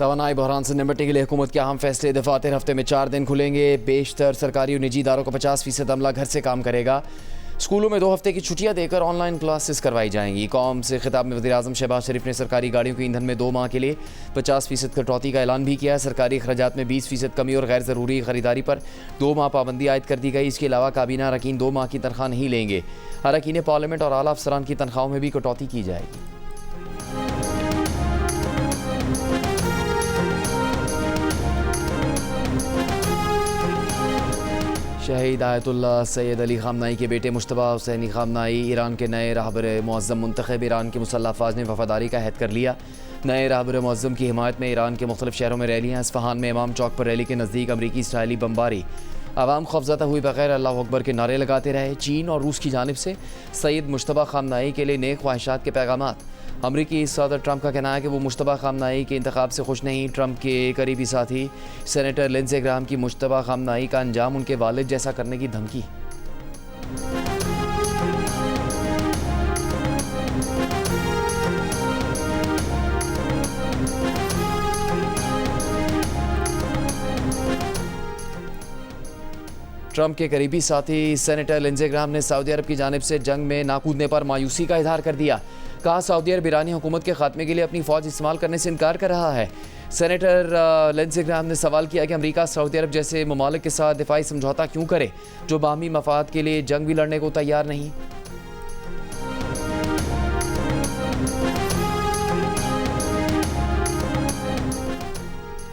तवानाई बहरान से निपटने के लिए हुकूमत के अहम फैसले। दफातर हफ्ते में 4 दिन खुलेंगे। बेशतर सरकारी और निजी इदारों का 50% अमला घर से काम करेगा। स्कूलों में 2 हफ्ते की छुट्टियां देकर ऑनलाइन क्लासेस करवाई जाएंगी। कौम से खिताब में वज़ीर-ए-आज़म शहबाज शरीफ ने सरकारी गाड़ियों के ईंधन में 2 माह के लिए 50% कटौती का ऐलान भी किया है। सरकारी अखराजात में 20% कमी और गैर ज़रूरी ख़रीदारी पर 2 माह पाबंदी आयद कर दी गई। इसके अलावा काबीना अरकान 2 माह की तनख्वाह नहीं लेंगे। अरकान पार्लियामेंट और आला अफसरान की तनख्वाहों में भी कटौती की जाएगी। शहीद आयतुल्लाह सैयद अली ख़ामनाई के बेटे मुश्तबा हुसैनी ख़ामनाई ईरान के नए रहबर मुअज़्ज़म मुंतखब। ईरान के मुसल्लह अफ़वाज ने वफ़ादारी का अहद कर लिया। नए रहबर मुअज़्ज़म की हिमायत में ईरान के मुख्तलिफ शहरों में रैलियाँ। इस्फ़हान में इमाम चौक पर रैली के नज़दीक अमरीकी इसराइली बमबारी। आवाम खौफज़दा हुई बगैर अल्लाह अकबर के नारे लगाते रहे। चीन और रूस की जानिब से सैयद मुश्तबा ख़ामनाई के लिए नेक ख्वाहिशात के पैगामात। अमरीकी सदर ट्रंप का कहना है कि वो मुश्तबा ख़ामनाई के इंतखाब से खुश नहीं। ट्रंप के करीबी साथी सेनेटर लिंडसे ग्राहम की मुश्तबा ख़ामनाई का अंजाम उनके वालिद जैसा करने की धमकी। ट्रंप के करीबी साथी सेनेटर लिंडसे ग्राहम ने सऊदी अरब की जानिब से जंग में ना कूदने पर मायूसी का इजहार कर दिया। कहा सऊदी अरब ईरानी हुकूमत के खात्मे के लिए अपनी फ़ौज इस्तेमाल करने से इनकार कर रहा है। सेनेटर लिंडसे ग्राहम ने सवाल किया कि अमेरिका सऊदी अरब जैसे ममालिक के साथ दिफाई समझौता क्यों करे जो बाहमी मफाद के लिए जंग भी लड़ने को तैयार नहीं।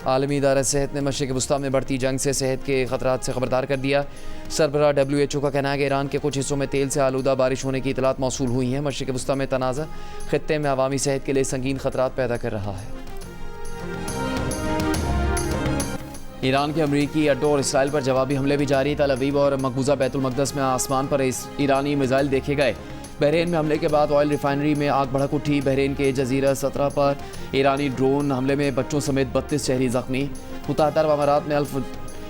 आलमी इदारा सेहत ने मशरिक़ वस्ता में बढ़ती जंग से सेहत के ख़तरात से खबरदार कर दिया। सरबराह WHO का कहना है कि ईरान के कुछ हिस्सों में तेल से आलूदा बारिश होने की इतलात मौसूल हुई हैं। मशरिक़ वस्ता में तनाज़ा ख़ित्ते में अवामी सेहत के लिए संगीन ख़तरात पैदा कर रहा है। ईरान के अमरीकी अड्डों और इसराइल पर जवाबी हमले भी जारी। तल अवीव और मकबूजा बैतुल मक़दस में आसमान पर ईरानी मिसाइल देखे गए। बहरीन में हमले के बाद ऑयल रिफाइनरी में आग भड़क उठी। बहरीन के जजीरा 17 पर ईरानी ड्रोन हमले में बच्चों समेत 32 शहरी जख्मी। मुत्तहदा अरब अमारात में अल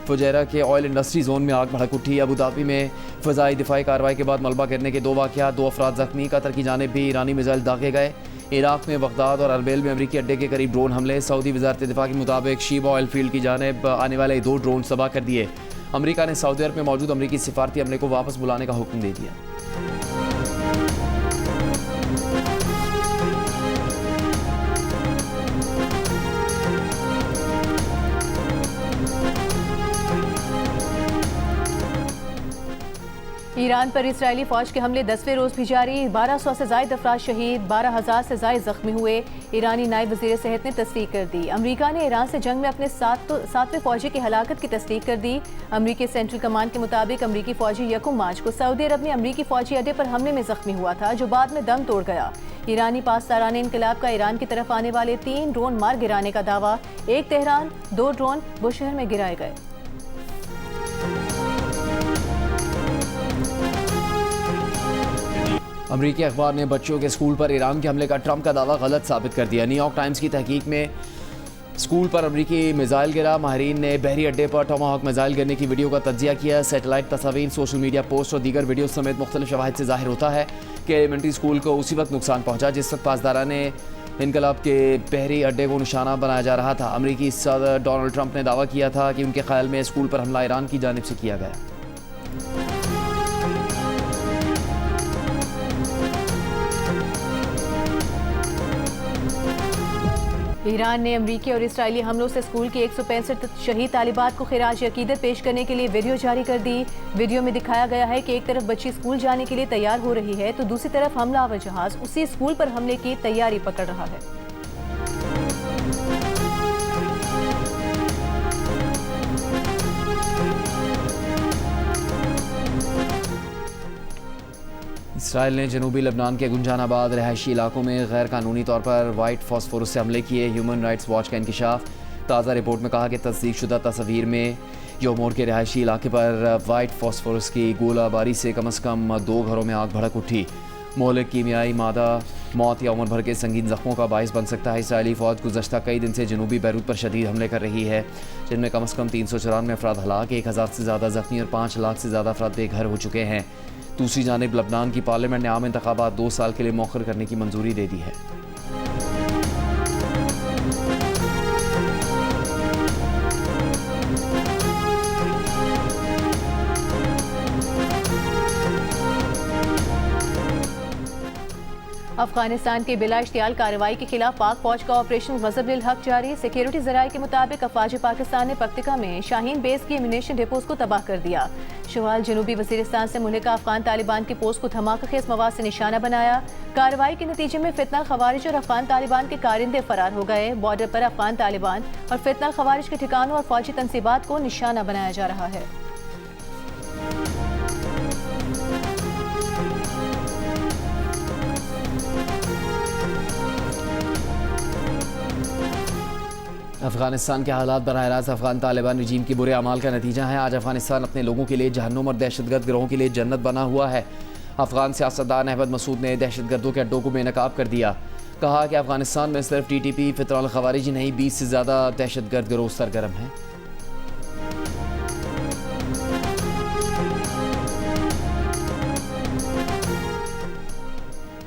फुजैरा के ऑयल इंडस्ट्री जोन में आग भड़क उठी। अबू धाबी में फ़ज़ाई दिफाई कार्रवाई के बाद मलबा गिरने के 2 वाक़यात, 2 अफराद जख्मी। कतर की जानिब भी ईरानी मिसाइल दागे गए। इराक़ में बगदाद और अरबेल में अमरीकी अड्डे के करीब ड्रोन हमले। सऊदी वज़ारत दिफा के मुताबिक शीबा ऑयल फील्ड की जानिब आने वाले 2 ड्रोन तबाह कर दिए। अमरीका ने सऊदी अरब में मौजूद अमरीकी सिफारती अमले को वापस बुलाने का हुक्म दे दिया। ईरान पर इजरायली फ़ौज के हमले 10वें रोज़ भी जारी। 1200 से ज़ायद अफराद शहीद, 12,000 से ज़ायद ज़ख्मी हुए। ईरानी नायब वज़ीर सेहत ने तस्दीक कर दी। अमरीका ने ईरान से जंग में अपने 7वें फ़ौजी की हलाकत की तस्दीक कर दी। अमरीकी सेंट्रल कमांड के मुताबिक अमरीकी फ़ौजी 1 मार्च को सऊदी अरब में अमरीकी फ़ौजी अड्डे पर हमले में ज़ख्मी हुआ था, जो बाद में दम तोड़ गया। ईरानी पासदारान इनकलाब का ईरान की तरफ आने वाले 3 ड्रोन मार गिराने का दावा। 1 तेहरान, 2 ड्रोन बुशहर में गिराए गए। अमरीकी अखबार ने बच्चों के स्कूल पर ईरान के हमले का ट्रंप का दावा गलत साबित कर दिया। न्यूयॉर्क टाइम्स की तहकीक में स्कूल पर अमरीकी मिसाइल गिरा। माहिरीन ने बहरी अड्डे पर टोमाहॉक मिसाइल गिरने की वीडियो का तज्जिया किया। सैटेलाइट तस्वीर, सोशल मीडिया पोस्ट और दीगर वीडियो समेत मुख्तलिफ शवाहिद से जाहिर होता है कि एलिमेंट्री स्कूल को उसी वक्त नुकसान पहुंचा जिस वक्त पासदारान इनकलाब के बहरी अड्डे को निशाना बनाया जा रहा था। अमरीकी सदर डोनाल्ड ट्रंप ने दावा किया था कि उनके ख्याल में स्कूल पर हमला ईरान की जानिब से किया गया। ईरान ने अमरीकी और इसराइली हमलों से स्कूल की 165 शहीद तालिबात को खिराज अकीदत पेश करने के लिए वीडियो जारी कर दी। वीडियो में दिखाया गया है कि एक तरफ बच्ची स्कूल जाने के लिए तैयार हो रही है तो दूसरी तरफ हमलावर जहाज उसी स्कूल पर हमले की तैयारी पकड़ रहा है। इसराइल ने जनूबी लबनान के गुंजानाबाद रहायशी इलाकों में गैर कानूनी तौर पर वाइट फॉस्फोरस से हमले किए। ह्यूमन राइट्स वॉच का इंकशाफ। ताज़ा रिपोर्ट में कहा कि तस्दीक शुदा तस्वीर में योमोर के रहायशी इलाके पर वाइट फॉस्फोरस की गोलाबारी से कम 2 घरों में आग भड़क उठी। मोहलिक कीमियाई मादा मौत या उम्र भर के संगीन जख्मों का बायस बन सकता है। इसराइली फ़ौज गुज़श्ता कई दिन से जनूबी बैरूत पर शदीद हमले कर रही है, जिनमें कम 394 अफराद हलाक, 1000 से ज़्यादा जख्मी और 5 लाख से ज़्यादा अफराद बेघर हो चुके हैं। दूसरी जानिब लबनान की पार्लियामेंट ने आम इंतखाबात 2 साल के लिए मौखर करने की मंजूरी दे दी है। अफगानिस्तान की बिला इश्तियाल कार्रवाई के खिलाफ पाक फौज का ऑपरेशन गजब हक जारी। सिक्योरिटी जराये के मुताबिक अफवाज पाकिस्तान ने पक्तिका में शाहीन बेस की एम्यूनेशन डिपोज को तबाह कर दिया। शुमाल जनूबी वजीरिस्तान से मुल्का अफगान तालिबान की पोस्ट को धमाकेखेज मवाद से निशाना बनाया। कार्रवाई के नतीजे में फितना खवारिज और अफगान तालिबान के कारिंदे फरार हो गए। बॉर्डर पर अफगान तालिबान और फितना खवारिज के ठिकानों और फौजी तनसीबात को निशाना बनाया जा रहा है। अफगानिस्तान के हालात बराह रास्त अफगान तालिबान रजीम के बुरे अमाल का नतीजा है। आज अफगानिस्तान अपने लोगों के लिए जहन्नुम और दहशतगर्द गिरोहों के लिए जन्नत बना हुआ है। अफगान सियासतदान अहमद मसूद ने दहशतगर्दों के अड्डों को बेनकाब कर दिया। कहा कि अफगानिस्तान में सिर्फ TTP फितराल खवारिज नहीं 20 से ज़्यादा दहशतगर्द गिरोह सरगर्म हैं।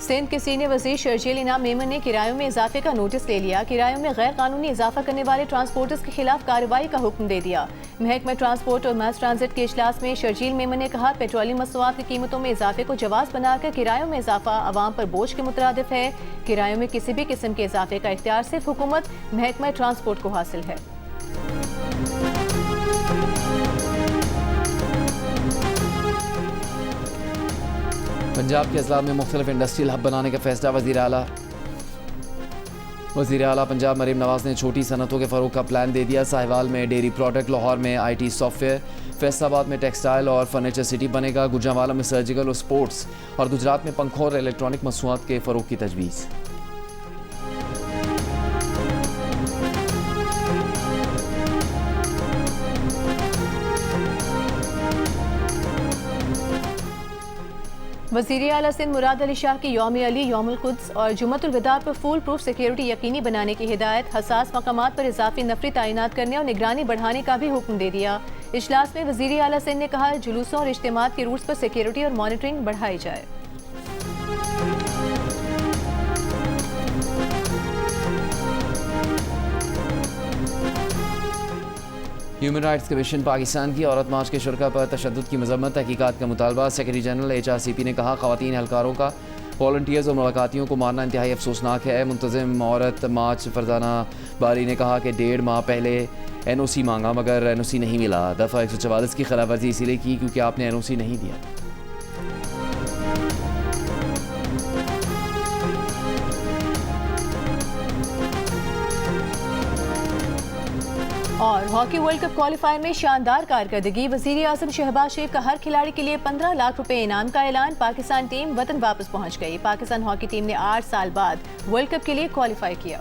सिंध के सीनियर वजीर शर्जील इनाम मेमन ने किरायों में इजाफे का नोटिस ले लिया। किरायों में गैर कानूनी इजाफा करने वाले ट्रांसपोर्टर्स के खिलाफ कार्रवाई का हुक्म दे दिया। महकमा ट्रांसपोर्ट और मास ट्रांजिट के इजलास में शर्जील मेमन ने कहा, पेट्रोलियम मसनूआत की कीमतों में इजाफे को जवाज बनाकर किरायों में इजाफा अवाम पर बोझ के मुतरादिफ है। किरायों में किसी भी किस्म के इजाफे का इख्तियार सिर्फ हुकूमत महकमा ट्रांसपोर्ट को हासिल है। पंजाब के अजला में मुख्तलिफ इंडस्ट्रियल हब बनाने का फैसला। वज़ीर आला पंजाब मरीम नवाज ने छोटी सनतों के फ़रोग़ का प्लान दे दिया। साहिवाल में डेयरी प्रोडक्ट, लाहौर में IT सॉफ्टवेयर, फैसलाबाद में टेक्सटाइल और फर्नीचर सिटी बनेगा। गुजरांवाला में सर्जिकल और स्पोर्ट्स और गुजरात में पंखों और इलेक्ट्रॉनिक मसनूआत के फ़रोग़ की तजवीज़। वज़ीर आला सिंध मुराद अली शाह की यौम अली, यौमुल कुद्स और जुम्मतुल विदा पर फूल प्रूफ सिक्योरिटी यकीनी बनाने की हिदायत। हसास मकामात पर इजाफी नफरी तैनात करने और निगरानी बढ़ाने का भी हुक्म दे दिया। इजलास में वज़ीर आला सिंध ने कहा, जुलूसों और इज्तिमात के रूट्स पर सिक्योरिटी और मॉनिटरिंग बढ़ाई जाए। ह्यूमन राइट्स कमीशन पाकिस्तान की औरत मार्च के शुरा पर तशद्दुद की मजम्मत, तहकीकात का मुतालबा। सेक्रेटरी जनरल HRCP ने कहा, ख़वातीन एहलकारों का वॉलंटियर्स और मुलाकातियों को मारना इंतहाई अफसोसनाक है। मुंतज़िम औरत मार्च फरजाना बारी ने कहा कि 1.5 माह पहले NOC मांगा मगर NOC नहीं मिला। दफ़ा 144 की खिलाफवर्जी इसीलिए की क्योंकि आपने NOC नहीं दिया। और हॉकी वर्ल्ड कप क्वालिफायर में शानदार कारकर्दगी। वज़ीर आज़म शहबाज शरीफ का हर खिलाड़ी के लिए 15 लाख रुपए इनाम का ऐलान। पाकिस्तान टीम वतन वापस पहुंच गई। पाकिस्तान हॉकी टीम ने 8 साल बाद वर्ल्ड कप के लिए क्वालिफाई किया।